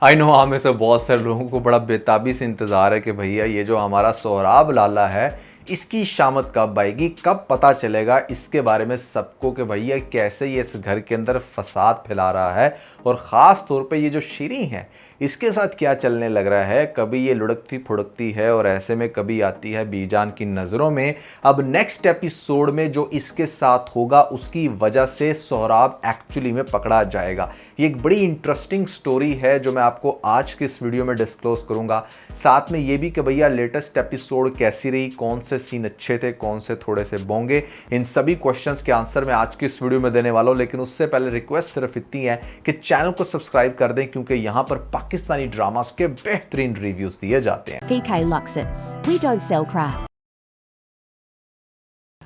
I know हम में से बहुत सारे लोगों को बड़ा बेताबी से इंतज़ार है कि भैया ये जो हमारा सोहराब लाला है इसकी शामत कब आएगी, कब पता चलेगा इसके बारे में सबको कि भैया कैसे ये इस घर के अंदर फसाद फैला रहा है। और ख़ास तौर पे ये जो शीरी है इसके साथ क्या चलने लग रहा है। कभी ये लुढ़कती फुड़कती है और ऐसे में कभी आती है बीजान की नज़रों में। अब नेक्स्ट एपिसोड में जो इसके साथ होगा उसकी वजह से सोहराब एक्चुअली में पकड़ा जाएगा। ये एक बड़ी इंटरेस्टिंग स्टोरी है जो मैं आपको आज के इस वीडियो में डिस्क्लोज करूंगा। साथ में ये भी कि भैया लेटेस्ट एपिसोड कैसी रही, कौन से सीन अच्छे थे, कौन से थोड़े से बोंगे, इन सभी क्वेश्चंस के आंसर मैं आज की इस वीडियो में देने वाला हूं। लेकिन उससे पहले रिक्वेस्ट सिर्फ इतनी है कि चैनल को सब्सक्राइब कर दें क्योंकि यहां पर पाकिस्तानी ड्रामास के बेहतरीन रिव्यूज दिए जाते हैं। VK Luxits. We don't sell crap.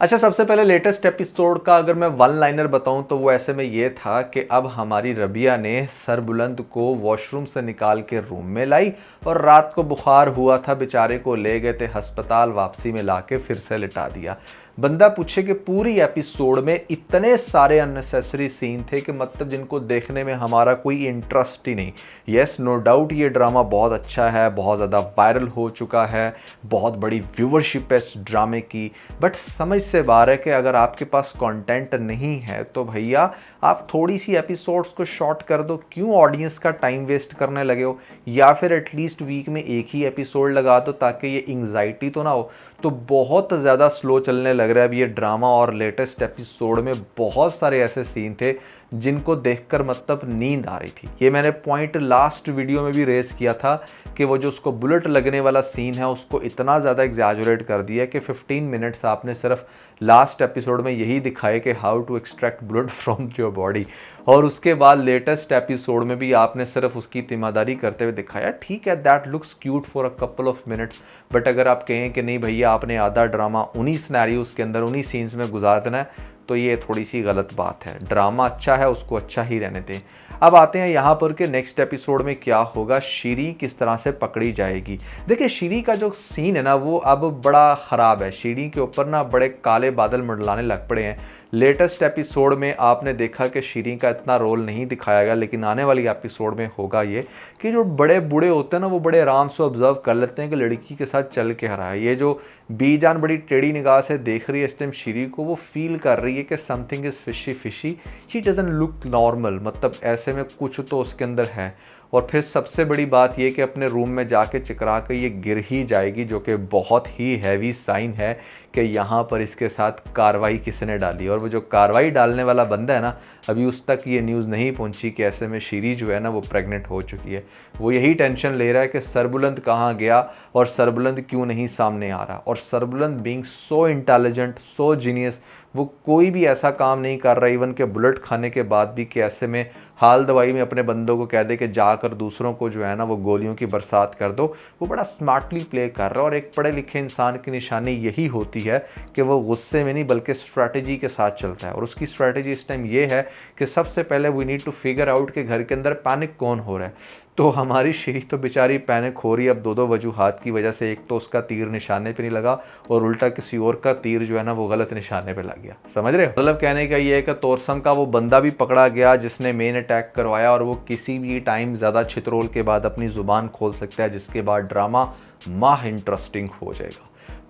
अच्छा, सबसे पहले लेटेस्ट एपिसोड का अगर मैं वन लाइनर बताऊं तो वो ऐसे में ये था कि अब हमारी रबिया ने सरबुलंद को वॉशरूम से निकाल के रूम में लाई और रात को बुखार हुआ था, बेचारे को ले गए थे अस्पताल, वापसी में लाके फिर से लिटा दिया। बंदा पूछे कि पूरी एपिसोड में इतने सारे अननेसेसरी सीन थे कि मतलब जिनको देखने में हमारा कोई इंटरेस्ट ही नहीं। यस, नो डाउट ये ड्रामा बहुत अच्छा है, बहुत ज़्यादा वायरल हो चुका है, बहुत बड़ी व्यूवरशिप है इस ड्रामे की। बट समझ से बाहर है कि अगर आपके पास कंटेंट नहीं है तो भैया आप थोड़ी सी एपिसोड्स को शॉर्ट कर दो, क्यों ऑडियंस का टाइम वेस्ट करने लगे हो। या फिर एटलीस्ट वीक में एक ही एपिसोड लगा दो ताकि ये एंग्जाइटी तो ना हो। तो बहुत ज़्यादा स्लो चलने लग रहा है अब ये ड्रामा। और लेटेस्ट एपिसोड में बहुत सारे ऐसे सीन थे जिनको देखकर मतलब नींद आ रही थी। ये मैंने पॉइंट लास्ट वीडियो में भी रेस किया था कि वो जो उसको बुलेट लगने वाला सीन है उसको इतना ज़्यादा एग्जैजुरेट कर दिया कि 15 मिनट्स आपने सिर्फ लास्ट एपिसोड में यही दिखाए कि how to extract blood from your body. और उसके बाद लेटेस्ट एपिसोड में भी आपने सिर्फ उसकी तीमारदारी करते हुए दिखाया। ठीक है, that looks cute for a couple of minutes. But अगर आप कहें कि नहीं भैया आपने आधा ड्रामा उन्हीं सिनेरियोज़ के अंदर उन्हीं सीन्स में गुजार देना है, तो ये थोड़ी सी गलत बात है। ड्रामा अच्छा है, उसको अच्छा ही रहने दें। अब आते हैं यहाँ पर कि नेक्स्ट एपिसोड में क्या होगा, शीरी किस तरह से पकड़ी जाएगी। देखिए, शीरी का जो सीन है ना वो अब बड़ा ख़राब है। शीरी के ऊपर ना बड़े काले बादल मंडलाने लग पड़े हैं। लेटेस्ट एपिसोड में आपने देखा कि शीरी का इतना रोल नहीं दिखाया गया, लेकिन आने वाली एपिसोड में होगा ये कि जो बड़े बूढ़े होते हैं ना वो बड़े आराम से ऑब्जर्व कर लेते हैं कि लड़की के साथ चल के रहा है। ये जो बीजान बड़ी टेढ़ी निगाह से देख रही है इस टाइम शीरी को, वो फील कर रही है कि something is fishy fishy, she doesn't look normal, मतलब ऐसे में कुछ तो उसके अंदर है। और फिर सबसे बड़ी बात यह कि अपने रूम में जाके चिकरा कर ये गिर ही जाएगी, जो कि बहुत ही हैवी साइन है कि यहाँ पर इसके साथ कार्रवाई किसने डाली। और वो जो कार्रवाई डालने वाला बंदा है ना, अभी उस तक ये न्यूज़ नहीं पहुँची कि ऐसे में शीरी जो है ना वो प्रेग्नेंट हो चुकी है। वो यही टेंशन ले रहा है कि सरबुलंद कहाँ गया और सरबुलंद क्यों नहीं सामने आ रहा। और सरबुलंद बीइंग सो इंटेलिजेंट, सो जीनियस, वो कोई भी ऐसा काम नहीं कर रहा इवन के बुलेट खाने के बाद भी कि ऐसे में हाल दवाई में अपने बंदों को कह दे कि जाकर दूसरों को जो है ना वो गोलियों की बरसात कर दो। वो बड़ा स्मार्टली प्ले कर रहा है। और एक पढ़े लिखे इंसान की निशानी यही होती है कि वो गुस्से में नहीं बल्कि स्ट्रैटेजी के साथ चलता है। और उसकी स्ट्रैटेजी इस टाइम ये है कि सबसे पहले we need to figure out कि घर के अंदर पैनिक कौन हो रहा है। तो हमारी शीरी तो बेचारी पैनिक हो रही है अब दो वजूहात की वजह से। एक तो उसका तीर निशाने पे नहीं लगा और उल्टा किसी और का तीर जो है ना वो गलत निशाने पे लग गया। समझ रहे हो? मतलब कहने का ये है कि तोरसम का वो बंदा भी पकड़ा गया जिसने मेन अटैक करवाया और वो किसी भी टाइम ज़्यादा छितरोल के बाद अपनी ज़ुबान खोल सकता है, जिसके बाद ड्रामा माह इंटरेस्टिंग हो जाएगा।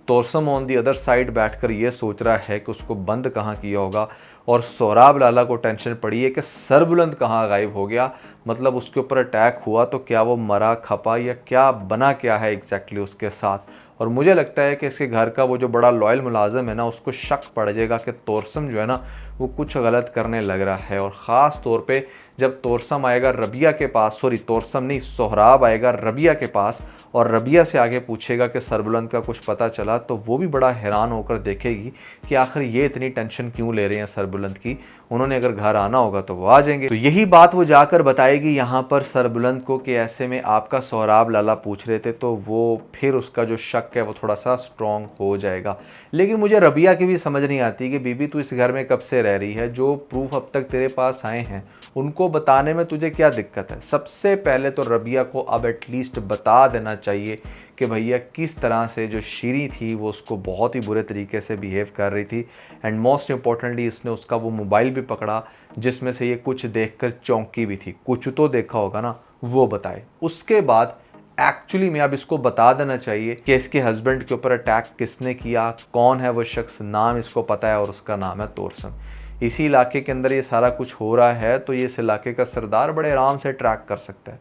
तोरसम ऑन दी अदर साइड बैठकर ये सोच रहा है कि उसको बंद कहाँ किया होगा। और सोहराब लाला को टेंशन पड़ी है कि सरबुलंद कहाँ गायब हो गया, मतलब उसके ऊपर अटैक हुआ तो क्या वो मरा खपा या क्या बना क्या है एग्जैक्टली उसके साथ। और मुझे लगता है कि इसके घर का वो जो बड़ा लॉयल मुलाजिम है ना उसको शक पड़ जाएगा कि तोरसम जो है ना वो कुछ गलत करने लग रहा है। और ख़ास तौर पे जब तोरसम आएगा रबिया के पास, सॉरी तोरसम नहीं सोहराब आएगा रबिया के पास और रबिया से आगे पूछेगा कि सरबुलंद का कुछ पता चला, तो वो भी बड़ा हैरान होकर देखेगी कि आखिर ये इतनी टेंशन क्यों ले रहे हैं सरबुलंद की। उन्होंने अगर घर आना होगा तो वो आ जाएंगे। तो यही बात वो जाकर बताएगी यहाँ पर सरबुलंद को कि ऐसे में आपका सोहराब लाला पूछ रहे थे, तो वो फिर उसका जो शक है वो थोड़ा सा स्ट्रॉन्ग हो जाएगा। लेकिन मुझे रबिया की भी समझ नहीं आती कि बीबी तू इस घर में कब से रह रही है, जो प्रूफ अब तक तेरे पास आए हैं उनको बताने में तुझे क्या दिक्कत है? सबसे पहले तो रबिया को अब एटलीस्ट बता देना चाहिए कि भैया किस तरह से जो शीरी थी वो उसको बहुत ही बुरे तरीके से बिहेव कर रही थी, एंड मोस्ट इम्पॉर्टेंटली इसने उसका वो मोबाइल भी पकड़ा जिसमें से ये कुछ देखकर चौंकी भी थी। कुछ तो देखा होगा ना, वो बताए। उसके बाद एक्चुअली में अब इसको बता देना चाहिए कि इसके हस्बैंड के ऊपर अटैक किसने किया, कौन है वो शख्स, नाम इसको पता है और उसका नाम है तोरसम। इसी इलाके के अंदर ये सारा कुछ हो रहा है तो ये इस इलाके का सरदार बड़े आराम से ट्रैक कर सकता है,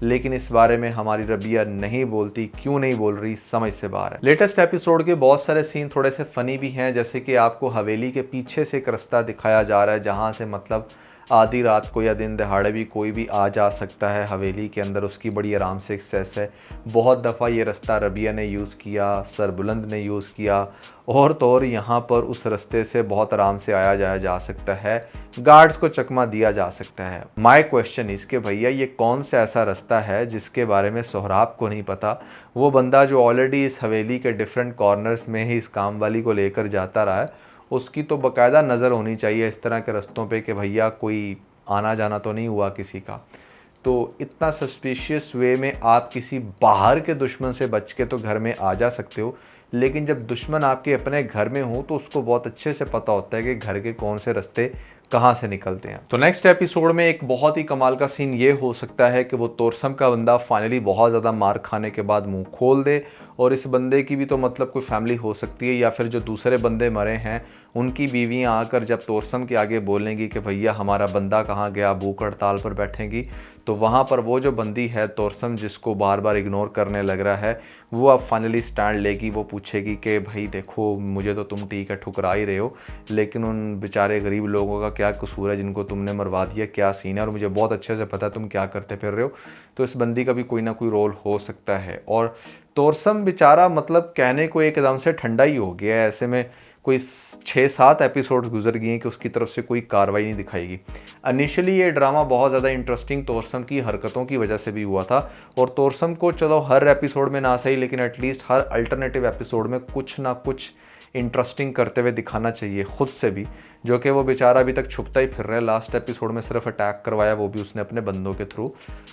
लेकिन इस बारे में हमारी रबिया नहीं बोलती। क्यों नहीं बोल रही, समझ से बाहर है। लेटेस्ट एपिसोड के बहुत सारे सीन थोड़े से फनी भी हैं, जैसे कि आपको हवेली के पीछे से एक रास्ता दिखाया जा रहा है जहाँ से मतलब आधी रात को या दिन दहाड़े भी कोई भी आ जा सकता है हवेली के अंदर, उसकी बड़ी आराम से एक्सेस है। बहुत दफ़ा ये रास्ता रबिया ने यूज़ किया, सरबुलंद ने यूज़ किया, और तो और यहाँ पर उस रास्ते से बहुत आराम से आया जाया जा सकता है, गार्ड्स को चकमा दिया जा सकता है। माय क्वेश्चन इज़ के भैया ये कौन सा ऐसा रास्ता है जिसके बारे में सोहराब को नहीं पता? वो बंदा जो ऑलरेडी इस हवेली के डिफरेंट कॉर्नर्स में ही इस काम वाली को लेकर जाता रहा है, उसकी तो बाकायदा नज़र होनी चाहिए इस तरह के रास्तों पे कि भैया कोई आना जाना तो नहीं हुआ किसी का। तो इतना सस्पिशियस वे में आप किसी बाहर के दुश्मन से बच के तो घर में आ जा सकते हो, लेकिन जब दुश्मन आपके अपने घर में हो तो उसको बहुत अच्छे से पता होता है कि घर के कौन से रास्ते कहाँ से निकलते हैं। तो नेक्स्ट एपिसोड में एक बहुत ही कमाल का सीन ये हो सकता है कि वो तोरसम का बंदा फाइनली बहुत ज़्यादा मार खाने के बाद मुंह खोल दे, और इस बंदे की भी तो मतलब कोई फैमिली हो सकती है, या फिर जो दूसरे बंदे मरे हैं उनकी बीवियाँ आकर जब तोरसम के आगे बोलेंगी कि भैया हमारा बंदा कहाँ गया, भूख हड़ताल पर बैठेंगी, तो वहाँ पर वो जो बंदी है तोरसम जिसको बार बार इग्नोर करने लग रहा है, वो अब फाइनली स्टैंड लेगी। वो पूछेगी कि भाई देखो मुझे तो तुम ठीक है ठुकरा ही रहे हो, लेकिन उन बेचारे गरीब लोगों का क्या कसूर है जिनको तुमने मरवा दिया, क्या सीन है, और मुझे बहुत अच्छे से पता है तुम क्या करते फिर रहे हो। तो इस बंदी का भी कोई ना कोई रोल हो सकता है। और तोरसम बेचारा मतलब कहने को एकदम से ठंडा ही हो गया है। ऐसे में कोई 6-7 एपिसोड्स गुजर गए हैं कि उसकी तरफ से कोई कार्रवाई नहीं दिखाएगी। इनिशियली ये ड्रामा बहुत ज़्यादा इंटरेस्टिंग तोरसम की हरकतों की वजह से भी हुआ था, और तोरसम को चलो हर एपिसोड में ना सही लेकिन एटलीस्ट हर अल्टरनेटिव एपिसोड में कुछ ना कुछ इंटरेस्टिंग करते हुए दिखाना चाहिए खुद से भी, जो कि वो बेचारा अभी तक छुपता ही फिर रहा है। लास्ट एपिसोड में सिर्फ अटैक करवाया, वो भी उसने अपने बंदों के थ्रू।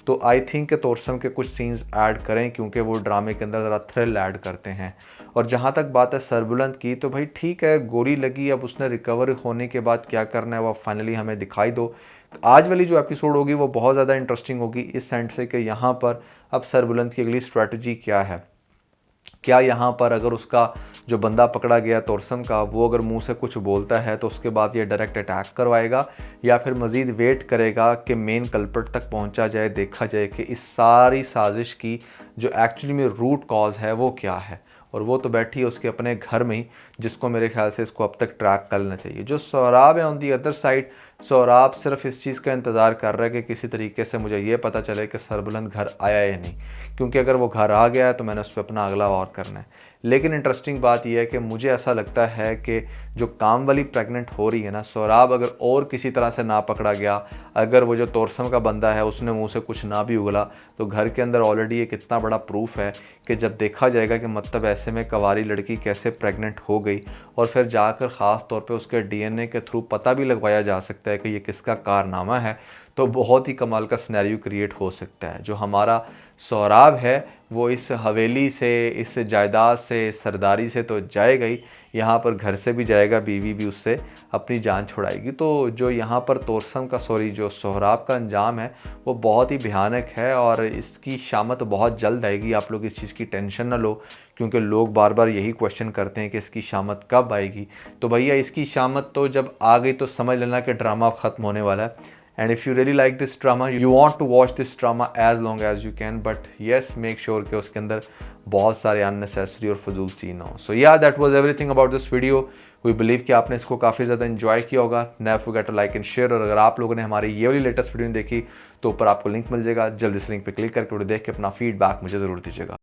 तो आई थिंक कि तोरसम के कुछ सीन्स ऐड करें, क्योंकि वो ड्रामे के अंदर ज़रा थ्रिल ऐड करते हैं। और जहाँ तक बात है सरबुलंद की, तो भाई ठीक है गोली लगी, अब उसने रिकवर होने के बाद क्या करना है वो फाइनली हमें दिखाई दो। आज वाली जो एपिसोड होगी वो बहुत ज़्यादा इंटरेस्टिंग होगी इस सेंस से कि यहाँ पर अब सरबुलंद की अगली स्ट्रैटेजी क्या है। क्या यहाँ पर अगर उसका जो बंदा पकड़ा गया तोरसम का, वो अगर मुंह से कुछ बोलता है तो उसके बाद ये डायरेक्ट अटैक करवाएगा, या फिर मज़ीद वेट करेगा कि मेन कल्प्रिट तक पहुँचा जाए, देखा जाए कि इस सारी साजिश की जो एक्चुअली में रूट कॉज है वो क्या है। और वो तो बैठी है उसके अपने घर में ही, जिसको मेरे ख्याल से इसको अब तक ट्रैक कर लेना चाहिए। जो सोहराब है on the other side, Sohrab सिर्फ इस चीज़ का इंतज़ार कर रहा है कि किसी तरीके से मुझे ये पता चले कि सरबुलंद घर आया या नहीं, क्योंकि अगर वो घर आ गया है तो मैंने उस पर अपना अगला वार करना है। लेकिन इंटरेस्टिंग बात यह है कि मुझे ऐसा लगता है कि जो काम वाली प्रेग्नेंट हो रही है ना, सोहराब अगर और किसी तरह से ना पकड़ा गया, अगर वो जो तोरसम का बंदा है उसने मुंह से कुछ ना भी उगला, तो घर के अंदर ऑलरेडी एक इतना बड़ा प्रूफ है कि जब देखा जाएगा कि मतलब ऐसे में कवारी लड़की कैसे प्रेग्नेंट हो गई, और फिर जाकर ख़ास तौर पे उसके डीएनए के थ्रू पता भी लगवाया जा सकता है कि ये किसका कारनामा है, तो बहुत ही कमाल का सिनेरियो क्रिएट हो सकता है। जो हमारा सोहराब है वो इस हवेली से, इस जायदाद से, सरदारी से तो जाएगा ही, यहाँ पर घर से भी जाएगा, बीवी भी उससे अपनी जान छुड़ाएगी। तो जो यहाँ पर तोरसम का जो सोहराब का अंजाम है वो बहुत ही भयानक है, और इसकी शामत बहुत जल्द आएगी। आप लोग इस चीज़ की टेंशन ना लो, क्योंकि लोग बार बार यही क्वेश्चन करते हैं कि इसकी शामत कब आएगी। तो भैया इसकी शामत तो जब आ गई तो समझ लेना कि ड्रामा अब ख़त्म होने वाला है। And if you really like this drama, you want to watch this drama as long as you can, but yes, make sure कि उसके अंदर बहुत सारे unnecessary और फजूल सीन हो। So yeah, that was everything about this video. We believe कि आपने इसको काफ़ी ज़्यादा enjoy किया होगा। Never forget to like and share, और अगर आप लोगों ने हमारी ये वाली लेटेस्ट वीडियो देखी तो ऊपर आपको लिंक मिल जाएगा, जल्दी से लिंक पे क्लिक करके वीडियो देख के अपना फीडबैक मुझे ज़रूर दीजिएगा।